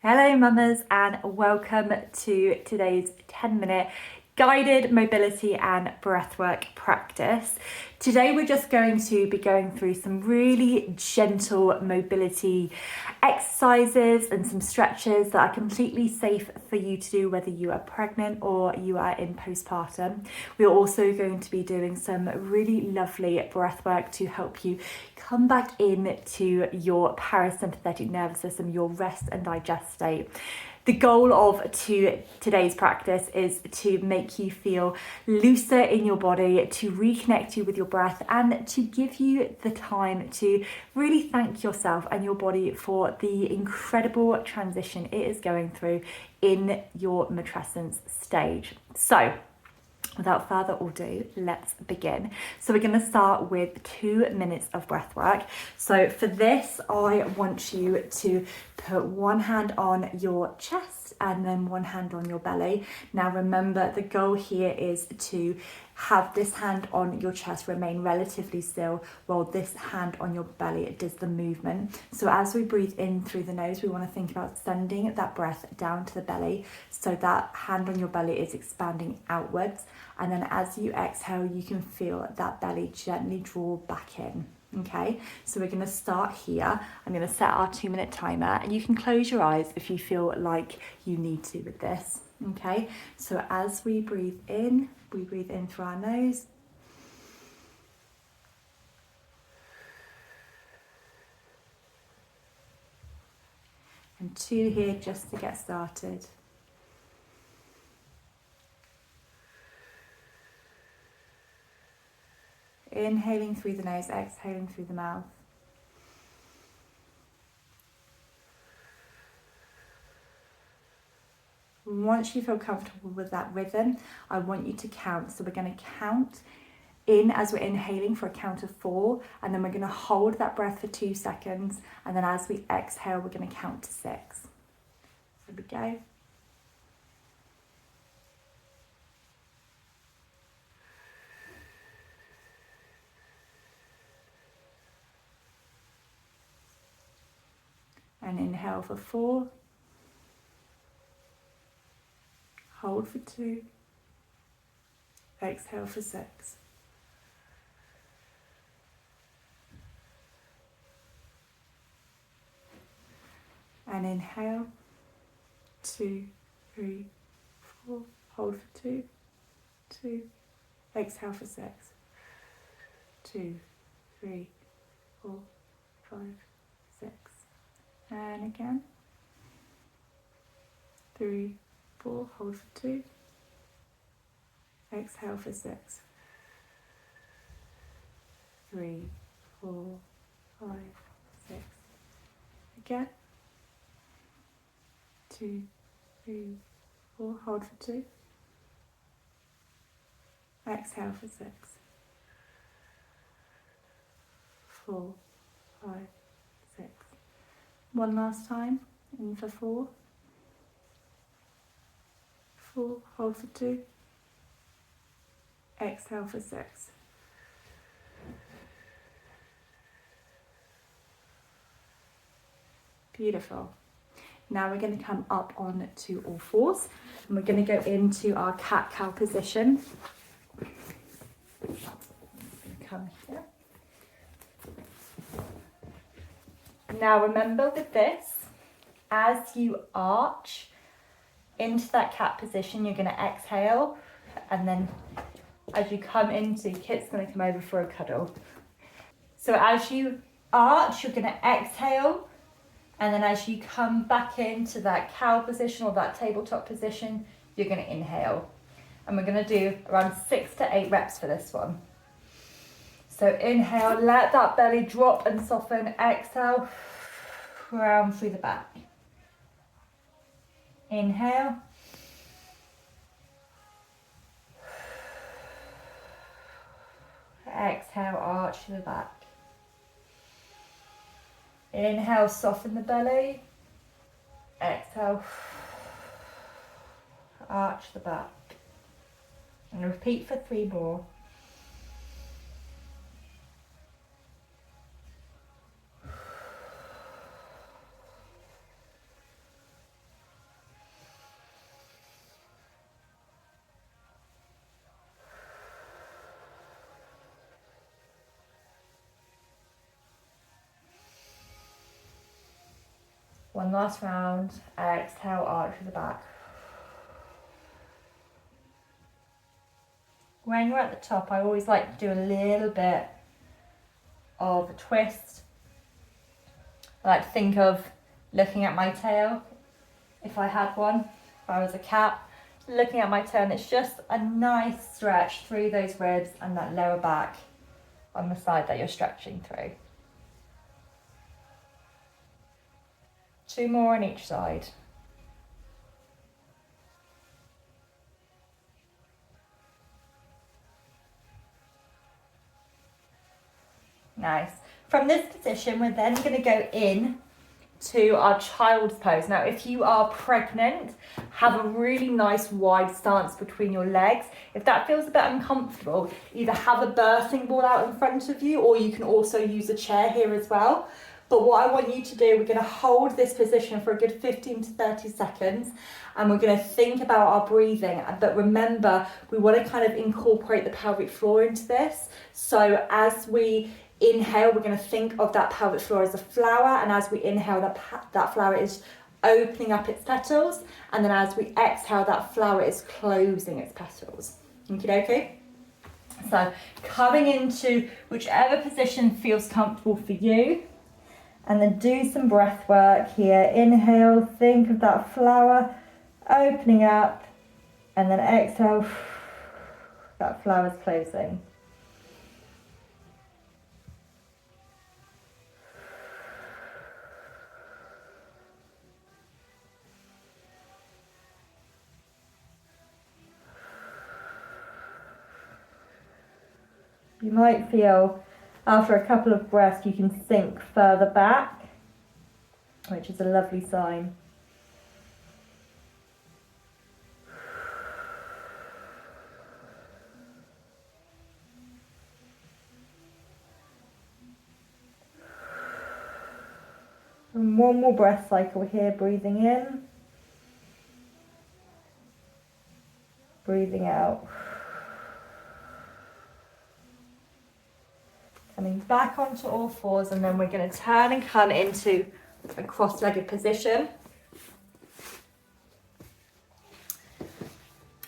Hello mamas and welcome to today's 10-minute guided mobility and breathwork practice. Today we're just going to be going through some really gentle mobility exercises and some stretches that are completely safe for you to do whether you are pregnant or you are in postpartum. We're also going to be doing some really lovely breathwork to help you come back into your parasympathetic nervous system, your rest and digest state. The goal of today's practice is to make you feel looser in your body, to reconnect you with your breath, and to give you the time to really thank yourself and your body for the incredible transition it is going through in your matrescence stage. So, without further ado, let's begin. So we're going to start with 2 minutes of breath work. So for this, I want you to put one hand on your chest and then one hand on your belly. Now remember, the goal here is to have this hand on your chest remain relatively still while this hand on your belly does the movement. So as we breathe in through the nose, we want to think about sending that breath down to the belly so that hand on your belly is expanding outwards. And then as you exhale, you can feel that belly gently draw back in. Okay, so we're going to start here. I'm going to set our 2-minute timer and you can close your eyes if you feel like you need to with this. Okay, so as we breathe in through our nose. And 2 here just to get started. Inhaling through the nose, exhaling through the mouth. Once you feel comfortable with that rhythm, I want you to count. So we're going to count in as we're inhaling for a count of 4, and then we're going to hold that breath for 2 seconds, and then as we exhale, we're going to count to 6. Here we go. And inhale for 4, hold for 2, exhale for 6. And inhale, 2, 3, 4, hold for 2, 2, exhale for 6, 2, 3, 4, 5, 6. And again, 3, 4, hold for 2, exhale for 6, 3, 4, 5, 6. Again, 2, 3, 4, hold for 2, exhale for 6, 4, 5, 6. One last time, in for 4, 4, hold for 2, exhale for 6. Beautiful. Now we're going to come up on to all fours and we're going to go into our cat-cow position. Come here. Now remember with this, as you arch into that cat position, you're going to exhale, and then as you come into, Kit's going to come over for a cuddle. So as you arch, you're going to exhale, and then as you come back into that cow position or that tabletop position, you're going to inhale. And we're going to do around 6 to 8 reps for this one. So inhale, let that belly drop and soften. Exhale, round through the back. Inhale. Exhale, arch to the back. Inhale, soften the belly. Exhale, arch the back. And repeat for 3 more. One last round. Exhale, arch to the back. When you're at the top, I always like to do a little bit of a twist. I like to think of looking at my tail, if I had one, if I was a cat. Looking at my tail, and it's just a nice stretch through those ribs and that lower back on the side that you're stretching through. 2 more on each side. Nice. From this position, we're then going to go in to our child's pose. Now, if you are pregnant, have a really nice wide stance between your legs. If that feels a bit uncomfortable, either have a birthing ball out in front of you, or you can also use a chair here as well. But what I want you to do, we're going to hold this position for a good 15 to 30 seconds, and we're going to think about our breathing. But remember, we want to kind of incorporate the pelvic floor into this. So as we inhale, we're going to think of that pelvic floor as a flower, and as we inhale, that flower is opening up its petals, and then as we exhale, that flower is closing its petals. Okay? So coming into whichever position feels comfortable for you, and then do some breath work here. Inhale, think of that flower opening up, and then exhale, that flower's closing. You might feel after a couple of breaths you can sink further back, which is a lovely sign. And one more breath cycle here, breathing in, breathing out. Coming back onto all fours, and then we're going to turn and come into a cross-legged position.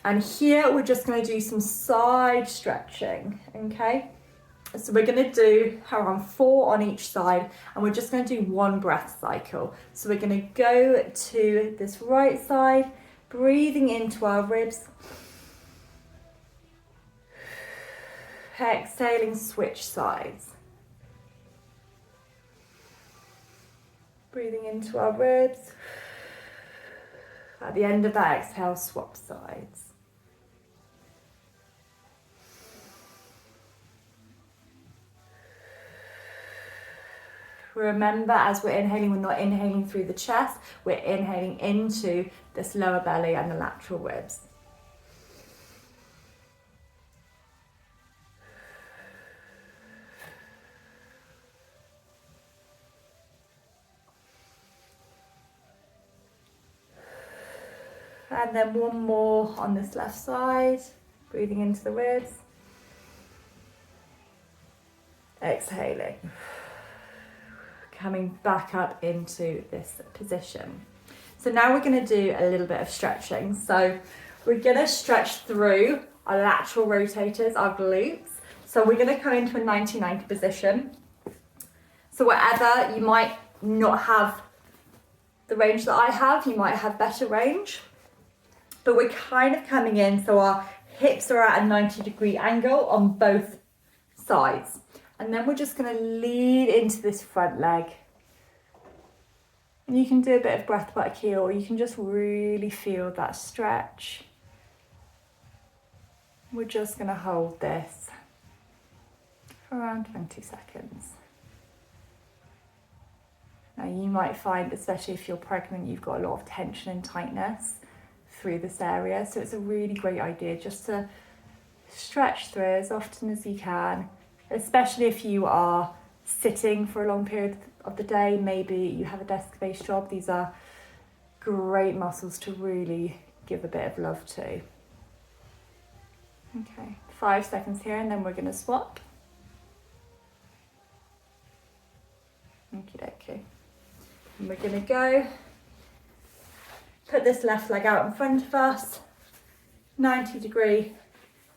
And here we're just going to do some side stretching, okay? So we're going to do around 4 on each side, and we're just going to do 1 breath cycle. So we're going to go to this right side, breathing into our ribs. Exhaling, switch sides. Breathing into our ribs. At the end of that exhale, swap sides. Remember, as we're inhaling, we're not inhaling through the chest, we're inhaling into this lower belly and the lateral ribs. And then 1 more on this left side, breathing into the ribs. Exhaling. Coming back up into this position. So now we're going to do a little bit of stretching. So we're going to stretch through our lateral rotators, our glutes. So we're going to come into a 90-90 position. So wherever you might not have the range that I have, you might have better range. But we're kind of coming in, so our hips are at a 90-degree angle on both sides. And then we're just going to lean into this front leg. And you can do a bit of breath work here, or you can just really feel that stretch. We're just going to hold this for around 20 seconds. Now you might find, especially if you're pregnant, you've got a lot of tension and tightness through this area. So it's a really great idea just to stretch through as often as you can. Especially if you are sitting for a long period of the day, maybe you have a desk-based job. These are great muscles to really give a bit of love to. Okay, 5 seconds here, and then we're going to swap. Okie dokie. And we're gonna go, put this left leg out in front of us, 90-degree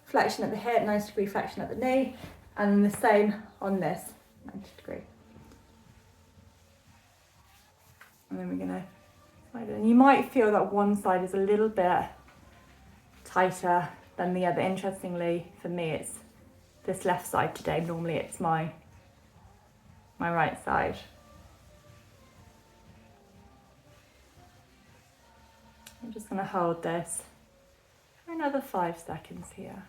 flexion at the hip, 90-degree flexion at the knee, and then the same on this, 90-degree. And then we're gonna slide it. And you might feel that one side is a little bit tighter than the other. Interestingly, for me, it's this left side today. Normally it's my right side. I'm just gonna hold this for another 5 seconds here.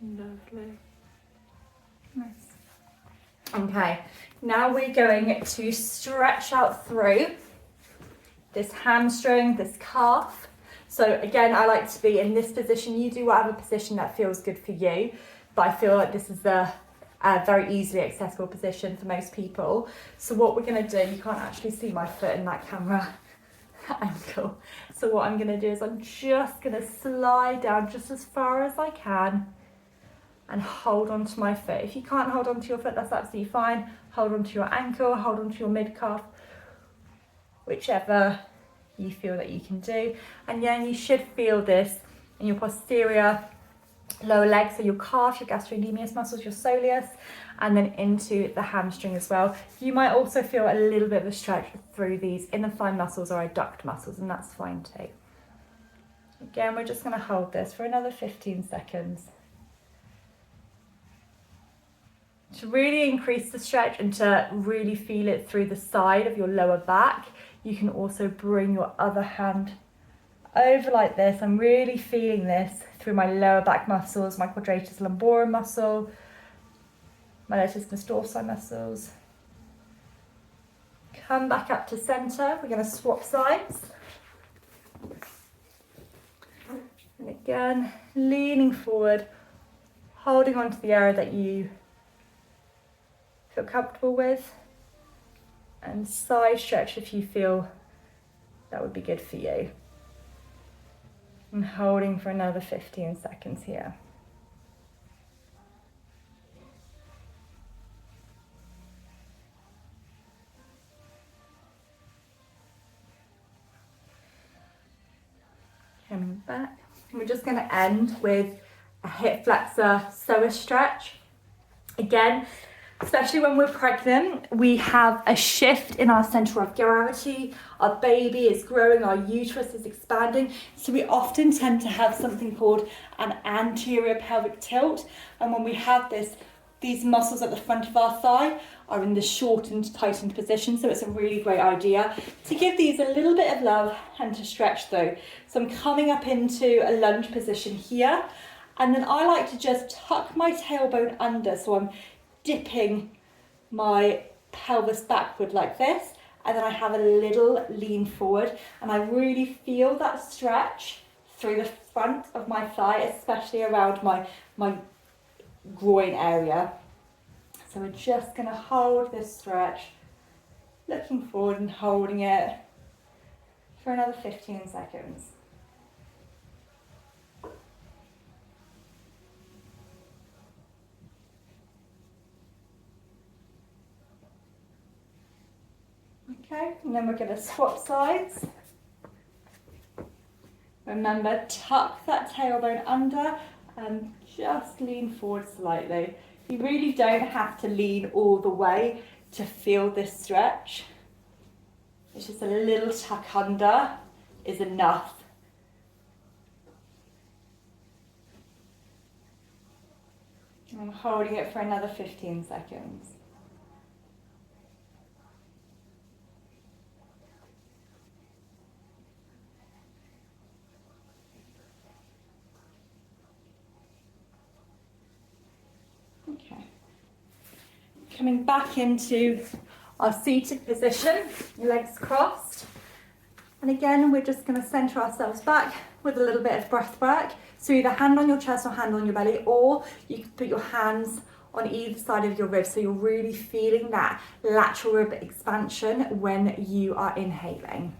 Lovely. Nice. Okay, now we're going to stretch out through this hamstring, this calf. So again, I like to be in this position. You do whatever position that feels good for you, but I feel like this is a very easily accessible position for most people. So what we're going to do, you can't actually see my foot in that camera angle. So what I'm going to do is I'm just going to slide down just as far as I can and hold on to my foot. If you can't hold on to your foot, that's absolutely fine. Hold on to your ankle, hold on to your mid-calf, whichever you feel that you can do. And yeah, you should feel this in your posterior lower leg, so your calf, your gastrocnemius muscles, your soleus, and then into the hamstring as well. You might also feel a little bit of a stretch through these inner thigh muscles or adduct muscles, and that's fine too. Again, we're just going to hold this for another 15 seconds. To really increase the stretch and to really feel it through the side of your lower back, you can also bring your other hand over like this. I'm really feeling this through my lower back muscles, my quadratus lumborum muscle, my latissimus dorsi muscles. Come back up to center. We're going to swap sides. And again, leaning forward, holding on to the area that you feel comfortable with, and side stretch if you feel that would be good for you. And holding for another 15 seconds here. Coming back. And we're just going to end with a hip flexor psoas stretch. Again, especially when we're pregnant, we have a shift in our center of gravity. Our baby is growing, our uterus is expanding. So we often tend to have something called an anterior pelvic tilt. And when we have this, these muscles at the front of our thigh are in the shortened, tightened position. So it's a really great idea to give these a little bit of love and to stretch through. So I'm coming up into a lunge position here. And then I like to just tuck my tailbone under. So I'm dipping my pelvis backward like this, and then I have a little lean forward, and I really feel that stretch through the front of my thigh, especially around my groin area. So we're just going to hold this stretch, looking forward and holding it for another 15 seconds. Okay, and then we're going to swap sides. Remember, tuck that tailbone under and just lean forward slightly. You really don't have to lean all the way to feel this stretch. It's just a little tuck under is enough. I'm holding it for another 15 seconds. Okay. Coming back into our seated position, legs crossed. And again, we're just going to center ourselves back with a little bit of breath work. So either hand on your chest or hand on your belly, or you can put your hands on either side of your ribs. So you're really feeling that lateral rib expansion when you are inhaling.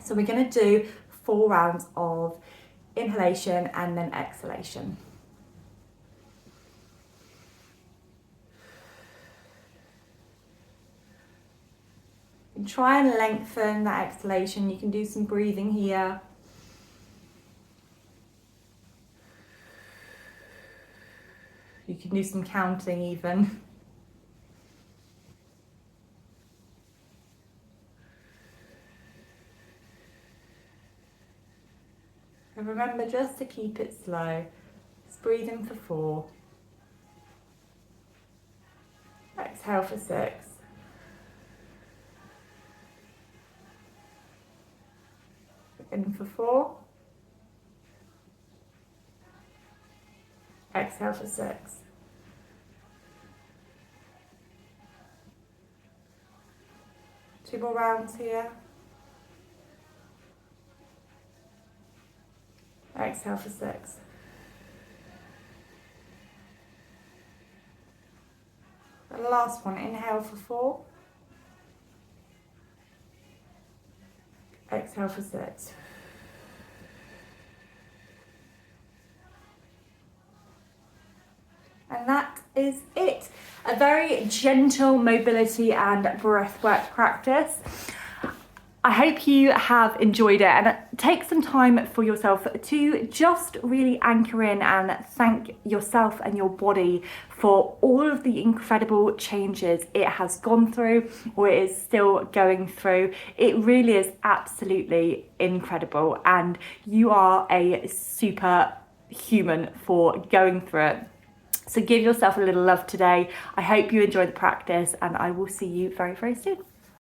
So we're going to do 4 rounds of inhalation and then exhalation. And try and lengthen that exhalation. You can do some breathing here. You can do some counting even. And remember just to keep it slow. Just breathe in for 4. Exhale for 6. In for 4. Exhale for 6. Two more rounds here. Exhale for 6. The last one, inhale for 4. Exhale for 6. And that is it. A very gentle mobility and breathwork practice. I hope you have enjoyed it, and take some time for yourself to just really anchor in and thank yourself and your body for all of the incredible changes it has gone through or it is still going through. It really is absolutely incredible, and you are a super human for going through it. So give yourself a little love today. I hope you enjoy the practice, and I will see you very, very soon.